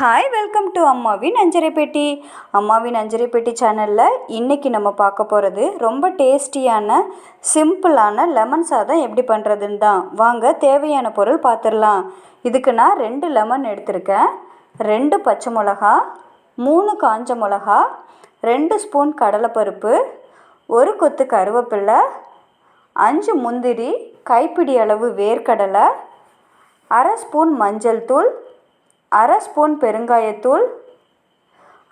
Hi, welcome to அம்மாவின் அஞ்சரை பெட்டி. அம்மாவின் அஞ்சரை பெட்டி சேனலில் இன்றைக்கி நம்ம பார்க்க போகிறது ரொம்ப டேஸ்டியான சிம்பிளான லெமன் சாதம் எப்படி பண்ணுறதுன்னு தான். வாங்க தேவையான பொருள் பார்த்துடலாம். இதுக்கு நான் 2 லெமன் எடுத்திருக்கேன், 2 பச்சை மிளகா, 3 காஞ்ச மிளகா, 2 ஸ்பூன் கடலைப்பருப்பு, 1 கொத்து கருவேப்பிலை, 5 முந்திரி, கைப்பிடி அளவு வேர்க்கடலை, அரை ஸ்பூன் மஞ்சள் தூள், அரை ஸ்பூன் பெருங்காயத்தூள்,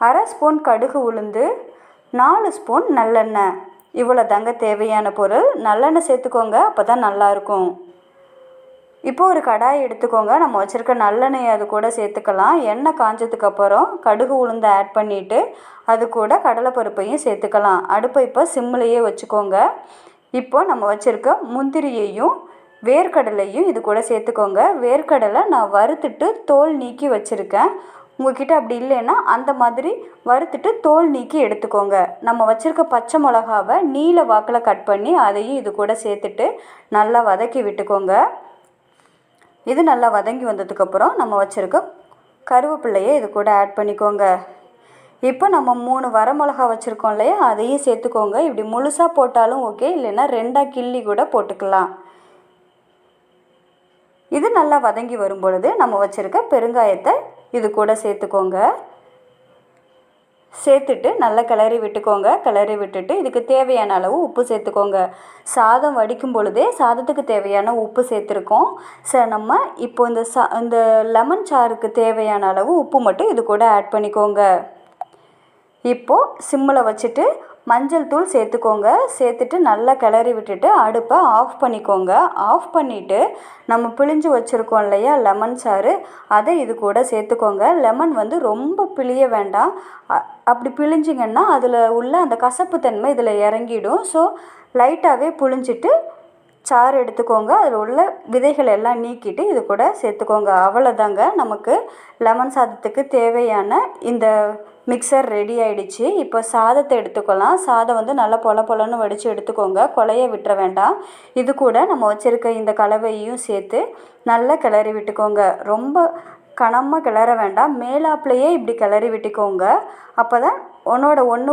அரை ஸ்பூன் கடுகு உளுந்து, 4 ஸ்பூன் நல்லெண்ணெய். இவ்வளோ தாங்க தேவையான பொருள். நல்லெண்ணெய் சேர்த்துக்கோங்க, அப்போ தான் நல்லாயிருக்கும். இப்போது ஒரு கடாய் எடுத்துக்கோங்க. நம்ம வச்சுருக்க நல்லெண்ணெய் அது கூட சேர்த்துக்கலாம். எண்ணெய் காஞ்சதுக்கப்புறம் கடுகு உளுந்து ஆட் பண்ணிவிட்டு அது கூட கடலைப்பருப்பையும் சேர்த்துக்கலாம். அடுப்பை இப்போ சிம்மிலையே வச்சுக்கோங்க. இப்போ நம்ம வச்சுருக்க முந்திரியையும் வேர்க்கடலையும் இது கூட சேர்த்துக்கோங்க. வேர்க்கடலை நான் வறுத்துட்டு தோல் நீக்கி வச்சுருக்கேன். உங்கள்கிட்ட அப்படி இல்லைன்னா அந்த மாதிரி வறுத்துட்டு தோல் நீக்கி எடுத்துக்கோங்க. நம்ம வச்சுருக்க பச்சை மிளகாவை நீல வாக்கில் கட் பண்ணி அதையும் இது கூட சேர்த்துட்டு நல்லா வதக்கி விட்டுக்கோங்க. இது நல்லா வதங்கி வந்ததுக்கப்புறம் நம்ம வச்சுருக்க கருவேப்பிலையை இது கூட ஆட் பண்ணிக்கோங்க. இப்போ நம்ம 3 வரமிளகா வச்சுருக்கோம் இல்லையா, அதையும் சேர்த்துக்கோங்க. இப்படி முழுசாக போட்டாலும் ஓகே, இல்லைன்னா 2ஆக கிள்ளி கூட போட்டுக்கலாம். இது நல்லா வதங்கி வரும் பொழுது நம்ம வச்சுருக்க பெருங்காயத்தை இது கூட சேர்த்துக்கோங்க. சேர்த்துட்டு நல்லா கிளறி விட்டுக்கோங்க. கிளறி விட்டுட்டு இதுக்கு தேவையான அளவு உப்பு சேர்த்துக்கோங்க. சாதம் வடிக்கும் பொழுதே சாதத்துக்கு தேவையான உப்பு சேர்த்துருக்கோம். நம்ம இப்போ இந்த லெமன் சாருக்கு தேவையான அளவு உப்பு மட்டும் இது கூட ஆட் பண்ணிக்கோங்க. இப்போது சிம்மில் வச்சுட்டு மஞ்சள் தூள் சேர்த்துக்கோங்க. சேர்த்துட்டு நல்லா கிளறி விட்டுட்டு அடுப்பை ஆஃப் பண்ணிக்கோங்க. ஆஃப் பண்ணிவிட்டு நம்ம பிழிஞ்சு வச்சுருக்கோம் இல்லையா லெமன் சாறு, அதை இது கூட சேர்த்துக்கோங்க. லெமன் ரொம்ப பிழிய வேண்டாம். அப்படி பிழிஞ்சிங்கன்னா அதில் உள்ள அந்த கசப்பு தன்மை இதில் இறங்கிடும். ஸோ லைட்டாகவே புழிஞ்சிட்டு சாறு எடுத்துக்கோங்க. அதில் உள்ள விதைகள் எல்லாம் நீக்கிட்டு இது கூட சேர்த்துக்கோங்க. அவ்வளோதாங்க, நமக்கு லெமன் சாதத்துக்கு தேவையான இந்த மிக்சர் ரெடி ஆகிடுச்சு. இப்போ சாதத்தை எடுத்துக்கலாம். சாதம் நல்லா பொல பொலன்னு வடித்து எடுத்துக்கோங்க. கொலைய விட்டுற வேண்டாம். இது கூட நம்ம வச்சுருக்க இந்த கலவையும் சேர்த்து நல்லா கிளறி விட்டுக்கோங்க. ரொம்ப கனமாக கிளற வேண்டாம், மேலாப்லையே இப்படி கிளறி விட்டுக்கோங்க. அப்போ தான் ஒன்று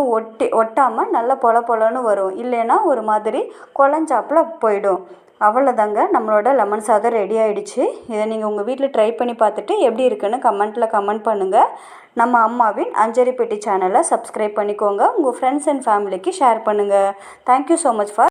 ஒட்டாமல் நல்லா பொல பொலன்னு வரும். இல்லைன்னா ஒரு மாதிரி குழஞ்சாப்பில் போயிடும். அவ்வளோதாங்க, நம்மளோட லெமன் சாதம் ரெடி ஆகிடுச்சு. இதை நீங்கள் உங்கள் வீட்டில் ட்ரை பண்ணி பார்த்துட்டு எப்படி இருக்குன்னு கமெண்ட் பண்ணுங்கள். நம்ம அம்மாவின் அஞ்சரை பெட்டி சேனலை சப்ஸ்கிரைப் பண்ணிக்கோங்க. உங்கள் ஃப்ரெண்ட்ஸ் அண்ட் ஃபேமிலிக்கு ஷேர் பண்ணுங்கள். Thank you so much for